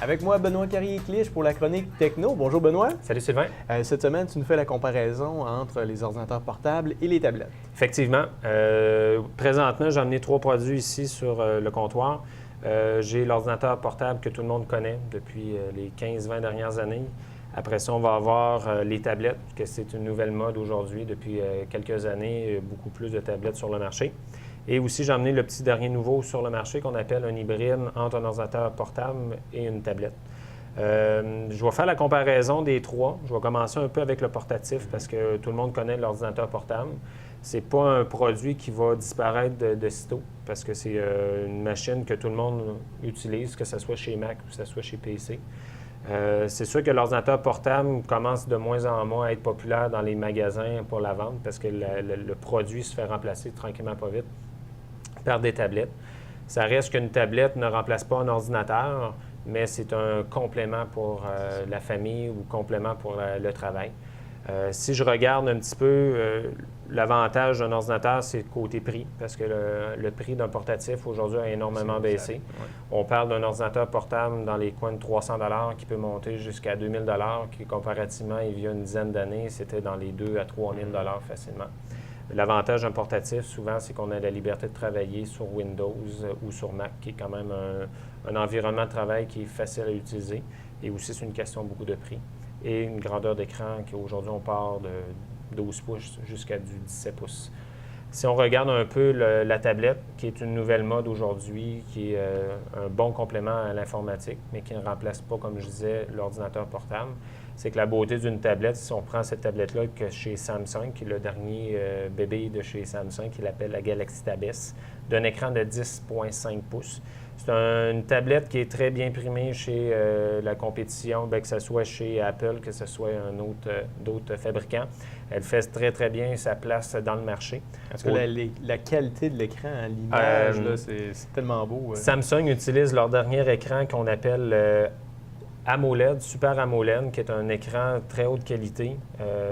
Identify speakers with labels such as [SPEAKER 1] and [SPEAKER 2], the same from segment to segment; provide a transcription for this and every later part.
[SPEAKER 1] Avec moi, Benoît Carrier-Clich pour la chronique Techno. Bonjour Benoît.
[SPEAKER 2] Salut Sylvain.
[SPEAKER 1] Cette semaine, tu nous fais la comparaison entre les ordinateurs portables et les tablettes.
[SPEAKER 2] Effectivement. Présentement, j'ai amené 3 produits ici sur le comptoir. J'ai l'ordinateur portable que tout le monde connaît depuis les 15-20 dernières années. Après ça, on va avoir les tablettes, que c'est une nouvelle mode aujourd'hui. Depuis quelques années, beaucoup plus de tablettes sur le marché. Et aussi, j'ai amené le petit dernier nouveau sur le marché qu'on appelle un hybride entre un ordinateur portable et une tablette. Je vais faire la comparaison des 3. Je vais commencer un peu avec le portatif parce que tout le monde connaît l'ordinateur portable. Ce n'est pas un produit qui va disparaître de sitôt parce que c'est une machine que tout le monde utilise, que ce soit chez Mac ou que ce soit chez PC. C'est sûr que l'ordinateur portable commence de moins en moins à être populaire dans les magasins pour la vente parce que le produit se fait remplacer tranquillement pas vite par des tablettes. Ça reste qu'une tablette ne remplace pas un ordinateur, mais c'est un complément pour la famille ou complément pour le travail. Si je regarde un petit peu, l'avantage d'un ordinateur, c'est le côté prix, parce que le prix d'un portatif aujourd'hui a énormément baissé.
[SPEAKER 1] Ouais.
[SPEAKER 2] On parle d'un ordinateur portable dans les coins de 300 $ qui peut monter jusqu'à 2000 $, qui comparativement, il y a une dizaine d'années, c'était dans les 2 à 3000 $ facilement. L'avantage d'un portatif, souvent, c'est qu'on a la liberté de travailler sur Windows ou sur Mac, qui est quand même un environnement de travail qui est facile à utiliser. Et aussi, c'est une question beaucoup de prix. Et une grandeur d'écran qui, aujourd'hui, on part de 12 pouces jusqu'à du 17 pouces. Si on regarde un peu la tablette, qui est une nouvelle mode aujourd'hui, qui est un bon complément à l'informatique, mais qui ne remplace pas, comme je disais, l'ordinateur portable, c'est que la beauté d'une tablette, si on prend cette tablette-là que chez Samsung, qui est le dernier bébé de chez Samsung, qui l'appelle la Galaxy Tab S, d'un écran de 10,5 pouces. C'est une tablette qui est très bien primée chez la compétition, bien, que ce soit chez Apple, que ce soit d'autres fabricants. Elle fait très, très bien sa place dans le marché.
[SPEAKER 1] Est-ce que la qualité de l'écran, l'image, c'est tellement beau.
[SPEAKER 2] Samsung utilise leur dernier écran qu'on appelle AMOLED, Super AMOLED, qui est un écran très haute qualité.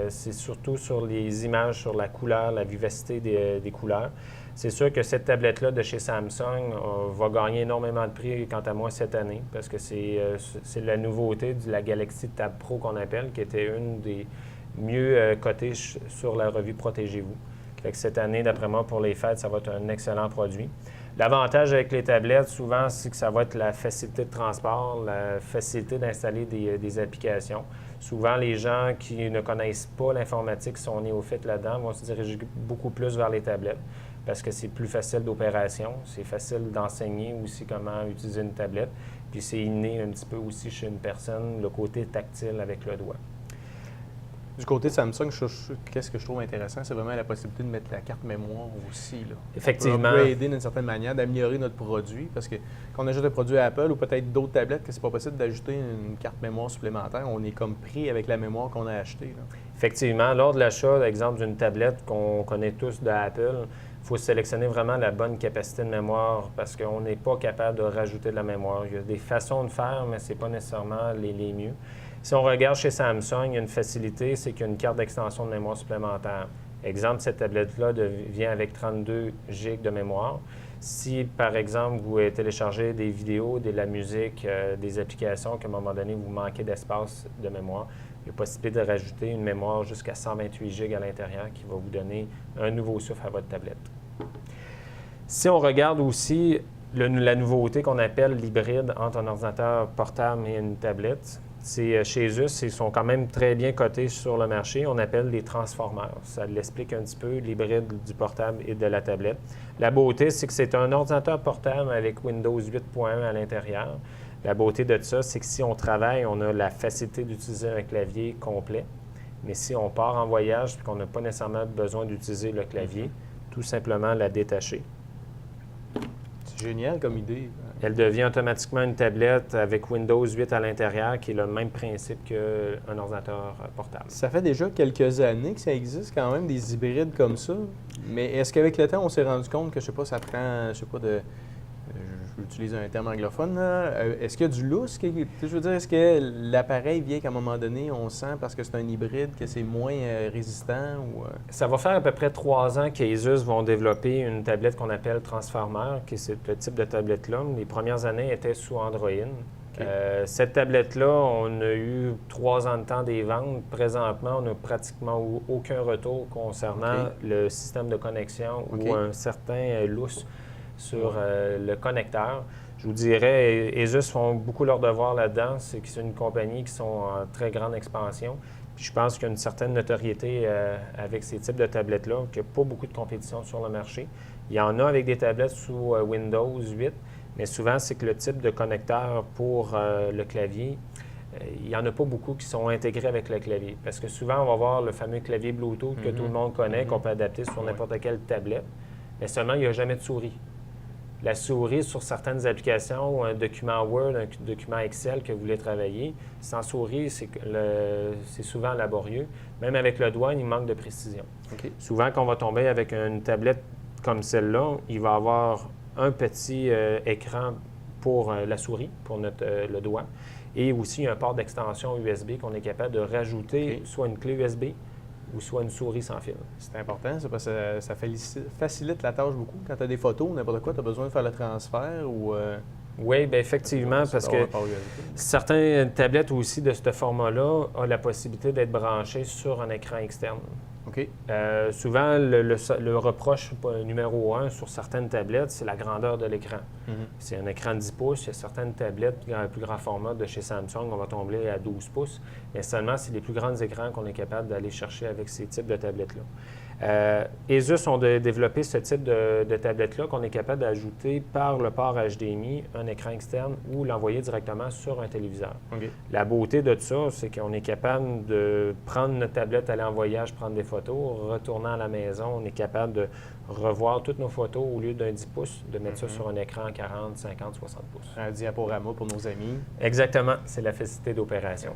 [SPEAKER 2] C'est surtout sur les images, sur la couleur, la vivacité des couleurs. C'est sûr que cette tablette-là de chez Samsung va gagner énormément de prix, quant à moi, cette année, parce que c'est la nouveauté de la Galaxy Tab Pro qu'on appelle, qui était une des mieux cotées sur la revue Protégez-vous. Fait que cette année, d'après moi, pour les fêtes, ça va être un excellent produit. L'avantage avec les tablettes, souvent, c'est que ça va être la facilité de transport, la facilité d'installer des applications. Souvent, les gens qui ne connaissent pas l'informatique, sont néophytes là-dedans, vont se diriger beaucoup plus vers les tablettes parce que c'est plus facile d'opération, c'est facile d'enseigner aussi comment utiliser une tablette, puis c'est inné un petit peu aussi chez une personne, le côté tactile avec le doigt.
[SPEAKER 1] Du côté de Samsung, qu'est-ce que je trouve intéressant, c'est vraiment la possibilité de mettre la carte mémoire aussi. Là.
[SPEAKER 2] Effectivement.
[SPEAKER 1] On peut aider d'une certaine manière d'améliorer notre produit, parce que quand on ajoute un produit à Apple ou peut-être d'autres tablettes, que c'est pas possible d'ajouter une carte mémoire supplémentaire, on est comme pris avec la mémoire qu'on a achetée. Là.
[SPEAKER 2] Effectivement, lors de l'achat, par exemple, d'une tablette qu'on connaît tous d'Apple, il faut sélectionner vraiment la bonne capacité de mémoire parce qu'on n'est pas capable de rajouter de la mémoire. Il y a des façons de faire, mais ce n'est pas nécessairement les mieux. Si on regarde chez Samsung, il y a une facilité, c'est qu'il y a une carte d'extension de mémoire supplémentaire. Exemple, cette tablette-là vient avec 32 GB de mémoire. Si, par exemple, vous téléchargez des vidéos, de la musique, des applications, qu'à un moment donné, vous manquez d'espace de mémoire, il y a possibilité de rajouter une mémoire jusqu'à 128 GB à l'intérieur qui va vous donner un nouveau souffle à votre tablette. Si on regarde aussi la nouveauté qu'on appelle l'hybride entre un ordinateur portable et une tablette, chez eux, ils sont quand même très bien cotés sur le marché. On appelle des transformers. Ça l'explique un petit peu, l'hybride du portable et de la tablette. La beauté, c'est que c'est un ordinateur portable avec Windows 8.1 à l'intérieur. La beauté de ça, c'est que si on travaille, on a la facilité d'utiliser un clavier complet. Mais si on part en voyage et qu'on n'a pas nécessairement besoin d'utiliser le clavier, tout simplement la détacher.
[SPEAKER 1] C'est génial comme idée.
[SPEAKER 2] Elle devient automatiquement une tablette avec Windows 8 à l'intérieur, qui est le même principe qu'un ordinateur portable.
[SPEAKER 1] Ça fait déjà quelques années que ça existe quand même, des hybrides comme ça. Mais est-ce qu'avec le temps, on s'est rendu compte que, je sais pas, ça prend, je sais pas, je vais utiliser un terme anglophone, là. Est-ce qu'il y a du lousse? Je veux dire, est-ce que l'appareil vient qu'à un moment donné, on sent, parce que c'est un hybride, que c'est moins résistant? Ou,
[SPEAKER 2] Ça va faire à peu près 3 ans qu'Asus vont développer une tablette qu'on appelle Transformer, qui est ce type de tablette-là. Les premières années étaient sous Android.
[SPEAKER 1] OK.
[SPEAKER 2] Cette tablette-là, on a eu 3 ans de temps des ventes. Présentement, on n'a pratiquement aucun retour concernant le système de connexion ou un certain lousse sur le connecteur. Je vous dirais, Asus font beaucoup leur devoir là-dedans. C'est que c'est une compagnie qui sont en très grande expansion. Puis je pense qu'il y a une certaine notoriété avec ces types de tablettes-là, qu'il n'y a pas beaucoup de compétition sur le marché. Il y en a avec des tablettes sous Windows 8, mais souvent, c'est que le type de connecteur pour le clavier, il n'y en a pas beaucoup qui sont intégrés avec le clavier. Parce que souvent, on va voir le fameux clavier Bluetooth que tout le monde connaît, qu'on peut adapter sur n'importe quelle tablette, mais seulement, il n'y a jamais de souris. La souris, sur certaines applications, un document Word, un document Excel que vous voulez travailler, sans souris, c'est souvent laborieux. Même avec le doigt, il manque de précision. Souvent, quand on va tomber avec une tablette comme celle-là, il va y avoir un petit écran pour la souris, pour le doigt, et aussi un port d'extension USB qu'on est capable de rajouter, soit une clé USB ou soit une souris sans fil.
[SPEAKER 1] C'est important, ça, parce que ça facilite la tâche beaucoup. Quand tu as des photos, n'importe quoi, tu as besoin de faire le transfert ou...
[SPEAKER 2] Oui, bien effectivement, parce que certaines tablettes aussi de ce format-là ont la possibilité d'être branchées sur un écran externe.
[SPEAKER 1] OK.
[SPEAKER 2] Souvent, le reproche numéro 1 sur certaines tablettes, c'est la grandeur de l'écran. C'est un écran de 10 pouces. Il y a certaines tablettes à plus grand format de chez Samsung, on va tomber à 12 pouces. Mais seulement, c'est les plus grands écrans qu'on est capable d'aller chercher avec ces types de tablettes-là. Asus ont développé ce type de tablette-là qu'on est capable d'ajouter par le port HDMI, un écran externe ou l'envoyer directement sur un téléviseur. La beauté de ça, c'est qu'on est capable de prendre notre tablette, aller en voyage, prendre des photos, retournant à la maison, on est capable de revoir toutes nos photos au lieu d'un 10 pouces, de mettre ça sur un écran 40, 50, 60 pouces.
[SPEAKER 1] Un diaporama pour nos amis.
[SPEAKER 2] Exactement, c'est la facilité d'opération.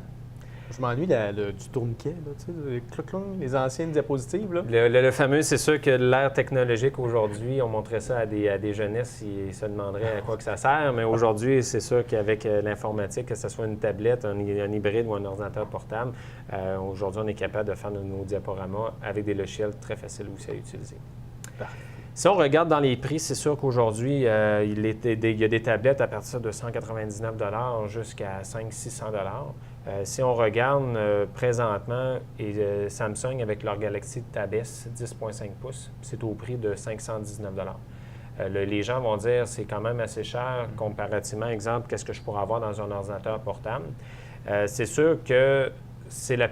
[SPEAKER 1] Je m'ennuie du tourniquet, là, tu sais, les anciennes diapositives. Là.
[SPEAKER 2] Le fameux, c'est sûr que l'ère technologique aujourd'hui, on montrait ça à des jeunesses, ils se demanderaient à quoi que ça sert, mais aujourd'hui, c'est sûr qu'avec l'informatique, que ce soit une tablette, un hybride ou un ordinateur portable, aujourd'hui, on est capable de faire nos diaporamas avec des logiciels très faciles aussi à utiliser.
[SPEAKER 1] Parfait.
[SPEAKER 2] Si on regarde dans les prix, c'est sûr qu'aujourd'hui, il y a des tablettes à partir de 199 $ jusqu'à 500-600 $. Si on regarde présentement, Samsung avec leur Galaxy Tab S 10.5 pouces, c'est au prix de 519 $. Les gens vont dire c'est quand même assez cher comparativement, exemple, qu'est-ce que je pourrais avoir dans un ordinateur portable. C'est sûr que c'est la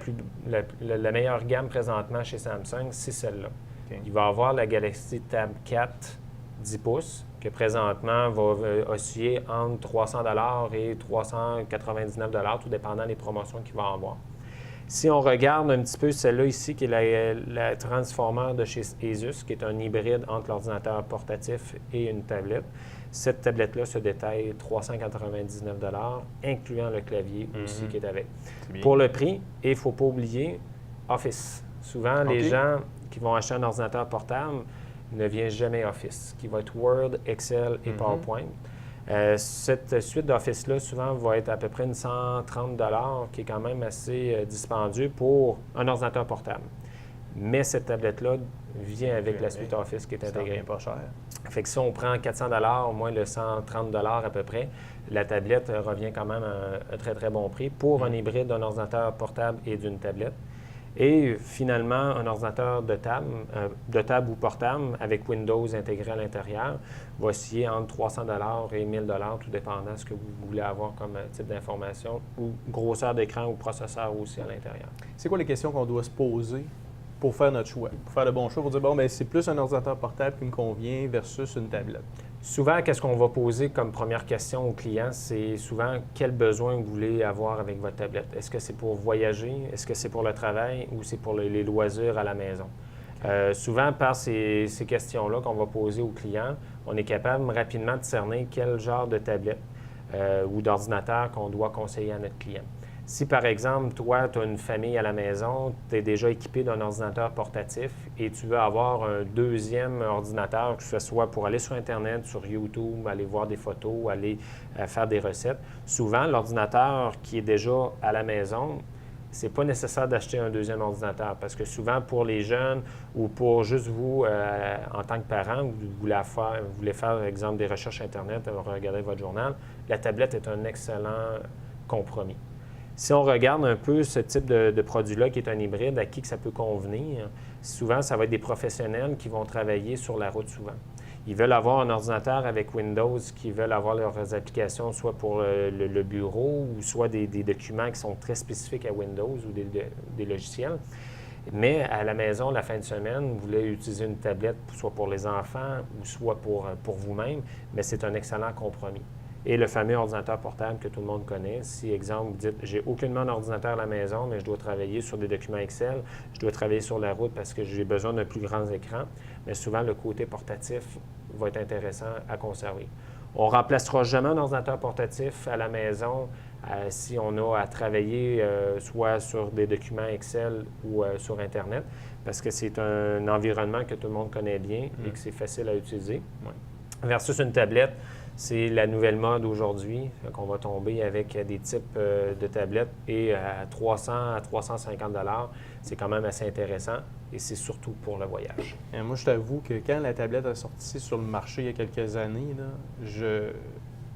[SPEAKER 2] meilleure gamme présentement chez Samsung, c'est celle-là. Il va avoir la Galaxy Tab 4 10 pouces, que présentement va osciller entre 300 $ et 399 $, tout dépendant des promotions qu'il va avoir. Si on regarde un petit peu celle-là ici, qui est la Transformer de chez Asus, qui est un hybride entre l'ordinateur portatif et une tablette, cette tablette-là se détaille 399 $, incluant le clavier aussi qui est avec. Pour le prix, et il ne faut pas oublier Office. Souvent, les gens qui vont acheter un ordinateur portable ne viennent jamais Office, qui va être Word, Excel et PowerPoint. Cette suite d'Office-là, souvent, va être à peu près une 130 $, qui est quand même assez dispendieux pour un ordinateur portable. Mais cette tablette-là vient avec la suite Office qui est intégrée.
[SPEAKER 1] Pas cher.
[SPEAKER 2] Fait que si on prend 400 $, moins le 130 $ à peu près, la tablette revient quand même à un très, très bon prix pour un hybride d'un ordinateur portable et d'une tablette. Et finalement, un ordinateur de table ou portable avec Windows intégré à l'intérieur va osciller entre 300 $ et 1000 $, tout dépendant de ce que vous voulez avoir comme type d'information ou grosseur d'écran ou processeur aussi à l'intérieur.
[SPEAKER 1] C'est quoi les questions qu'on doit se poser pour faire notre choix, pour faire le bon choix, pour dire, bon, bien, c'est plus un ordinateur portable qui me convient versus une tablette?
[SPEAKER 2] Souvent, qu'est-ce qu'on va poser comme première question aux clients, c'est souvent quel besoin vous voulez avoir avec votre tablette. Est-ce que c'est pour voyager, est-ce que c'est pour le travail ou c'est pour les loisirs à la maison? Souvent, par ces questions-là qu'on va poser aux clients, on est capable rapidement de cerner quel genre de tablette ou d'ordinateur qu'on doit conseiller à notre client. Si, par exemple, toi, tu as une famille à la maison, tu es déjà équipé d'un ordinateur portatif et tu veux avoir un deuxième ordinateur, que ce soit pour aller sur Internet, sur YouTube, aller voir des photos, aller faire des recettes, souvent, l'ordinateur qui est déjà à la maison, c'est pas nécessaire d'acheter un deuxième ordinateur parce que souvent, pour les jeunes ou pour juste vous, en tant que parent, vous voulez faire, par exemple, des recherches Internet, regarder votre journal, la tablette est un excellent compromis. Si on regarde un peu ce type de produit-là qui est un hybride, à qui que ça peut convenir, souvent, ça va être des professionnels qui vont travailler sur la route souvent. Ils veulent avoir un ordinateur avec Windows, qui veulent avoir leurs applications soit pour le bureau ou soit des documents qui sont très spécifiques à Windows ou des logiciels. Mais à la maison, la fin de semaine, vous voulez utiliser une tablette soit pour les enfants ou soit pour vous-même, mais c'est un excellent compromis. Et le fameux ordinateur portable que tout le monde connaît. Si, exemple, vous dites « j'ai aucunement d'ordinateur à la maison, mais je dois travailler sur des documents Excel, je dois travailler sur la route parce que j'ai besoin d'un plus grand écran », mais souvent, le côté portatif va être intéressant à conserver. On ne remplacera jamais un ordinateur portatif à la maison si on a à travailler soit sur des documents Excel ou sur Internet, parce que c'est un environnement que tout le monde connaît bien et que c'est facile à utiliser. Ouais. Versus une tablette, c'est la nouvelle mode aujourd'hui, qu'on va tomber avec des types de tablettes et à 300 à 350 $, c'est quand même assez intéressant et c'est surtout pour le voyage.
[SPEAKER 1] Et moi, je t'avoue que quand la tablette a sorti sur le marché il y a quelques années, là,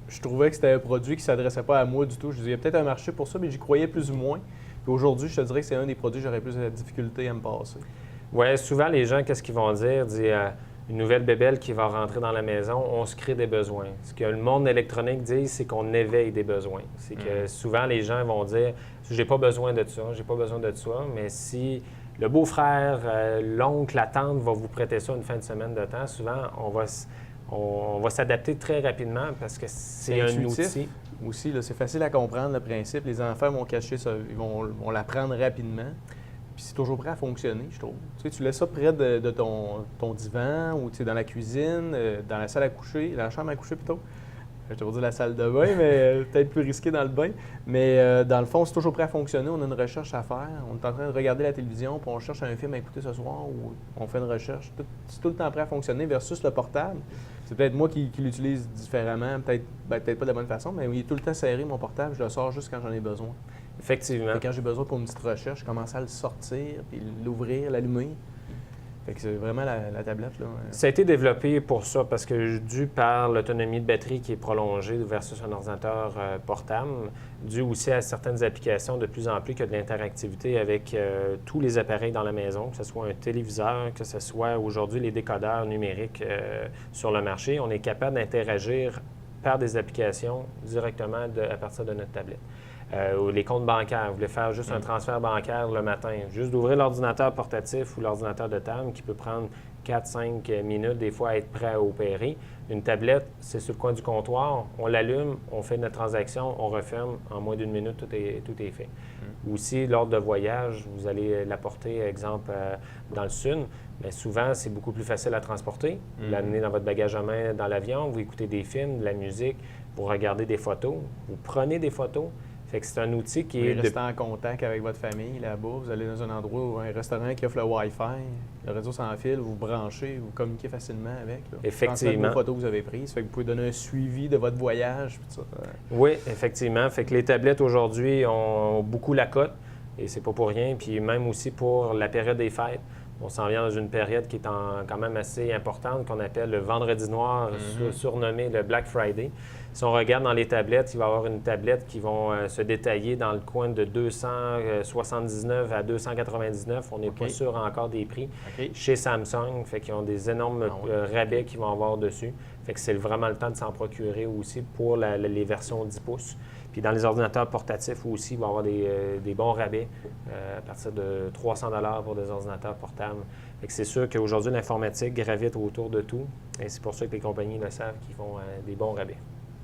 [SPEAKER 1] je trouvais que c'était un produit qui ne s'adressait pas à moi du tout. Je disais, il y a peut-être un marché pour ça, mais j'y croyais plus ou moins. Puis aujourd'hui, je te dirais que c'est un des produits que j'aurais plus de difficulté à me passer.
[SPEAKER 2] Oui, souvent, les gens, qu'est-ce qu'ils vont dire? Une nouvelle bébelle qui va rentrer dans la maison, on se crée des besoins. Ce que le monde électronique dit, c'est qu'on éveille des besoins. C'est que souvent, les gens vont dire « j'ai pas besoin de ça, j'ai pas besoin de ça », mais si le beau-frère, l'oncle, la tante va vous prêter ça une fin de semaine de temps, souvent, on va s'adapter très rapidement parce que c'est un outil.
[SPEAKER 1] Aussi, c'est facile à comprendre, le principe. Les enfants vont cacher ça, ils vont l'apprendre rapidement. Puis c'est toujours prêt à fonctionner, je trouve. Tu laisses ça près de ton divan ou dans la cuisine, dans la salle à coucher, dans la chambre à coucher plutôt. Je te dire la salle de bain, mais peut-être plus risqué dans le bain. Mais dans le fond, c'est toujours prêt à fonctionner. On a une recherche à faire. On est en train de regarder la télévision, puis on cherche un film à écouter ce soir ou on fait une recherche. C'est tout le temps prêt à fonctionner versus le portable. C'est peut-être moi qui l'utilise différemment, peut-être pas de la bonne façon, mais il est tout le temps serré, mon portable. Je le sors juste quand j'en ai besoin.
[SPEAKER 2] Effectivement.
[SPEAKER 1] Et quand j'ai besoin pour une petite recherche, je commence à le sortir, puis l'ouvrir, l'allumer. Fait que c'est vraiment la tablette, là.
[SPEAKER 2] Ça a été développé pour ça, parce que dû par l'autonomie de batterie qui est prolongée versus un ordinateur portable, dû aussi à certaines applications de plus en plus qu'il y a de l'interactivité avec tous les appareils dans la maison, que ce soit un téléviseur, que ce soit aujourd'hui les décodeurs numériques sur le marché, on est capable d'interagir par des applications directement à partir de notre tablette. Les comptes bancaires, vous voulez faire juste un transfert bancaire le matin, juste d'ouvrir l'ordinateur portatif ou l'ordinateur de table qui peut prendre 4-5 minutes des fois à être prêt à opérer. Une tablette, c'est sur le coin du comptoir, on l'allume, on fait notre transaction, on referme, en moins d'une minute, tout est fait. Aussi, lors de voyage, vous allez l'apporter, exemple, dans le sud, mais souvent, c'est beaucoup plus facile à transporter. Vous l'amenez dans votre bagage à main dans l'avion, vous écoutez des films, de la musique, vous regardez des photos, vous prenez des photos. Fait que c'est un outil qui est...
[SPEAKER 1] Vous restez en contact avec votre famille là-bas, vous allez dans un endroit, un restaurant qui offre le Wi-Fi, le réseau sans fil, vous branchez, vous communiquez facilement avec. Là.
[SPEAKER 2] Effectivement.
[SPEAKER 1] Vos photos que vous avez prises, fait que vous pouvez donner un suivi de votre voyage. Puis ça.
[SPEAKER 2] Oui, effectivement. Fait que les tablettes aujourd'hui ont beaucoup la cote et c'est pas pour rien. Puis même aussi pour la période des fêtes. On s'en vient dans une période qui est quand même assez importante, qu'on appelle le vendredi noir, surnommé le Black Friday. Si on regarde dans les tablettes, il va y avoir une tablette qui va se détailler dans le coin de 279 à 299. On n'est pas sûr encore des prix chez Samsung. Fait qu'ils ont des énormes rabais qu'ils vont avoir dessus. Fait que c'est vraiment le temps de s'en procurer aussi pour les versions 10 pouces. Puis dans les ordinateurs portatifs aussi, il va y avoir des bons rabais à partir de 300 $ pour des ordinateurs portables. Fait que c'est sûr qu'aujourd'hui, l'informatique gravite autour de tout. Et c'est pour ça que les compagnies le savent qu'ils font des bons rabais.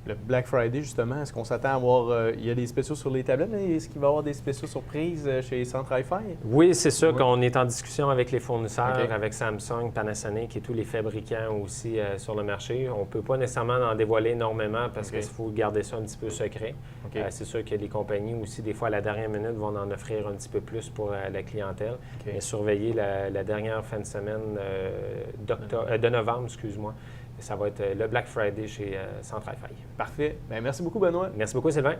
[SPEAKER 1] Le Black Friday, justement, est-ce qu'on s'attend à avoir... il y a des spéciaux sur les tablettes, mais est-ce qu'il va y avoir des spéciaux surprises chez Centre Hi-Fi?
[SPEAKER 2] Oui, c'est sûr qu'on est en discussion avec les fournisseurs, avec Samsung, Panasonic et tous les fabricants aussi sur le marché. On ne peut pas nécessairement en dévoiler énormément parce qu'il faut garder ça un petit peu secret. C'est sûr que les compagnies aussi, des fois, à la dernière minute, vont en offrir un petit peu plus pour la clientèle. Mais surveiller la dernière fin de semaine de novembre, excuse-moi. Ça va être le Black Friday chez Centre Hi-Fi.
[SPEAKER 1] Parfait. Bien, merci beaucoup, Benoît.
[SPEAKER 2] Merci beaucoup, Sylvain.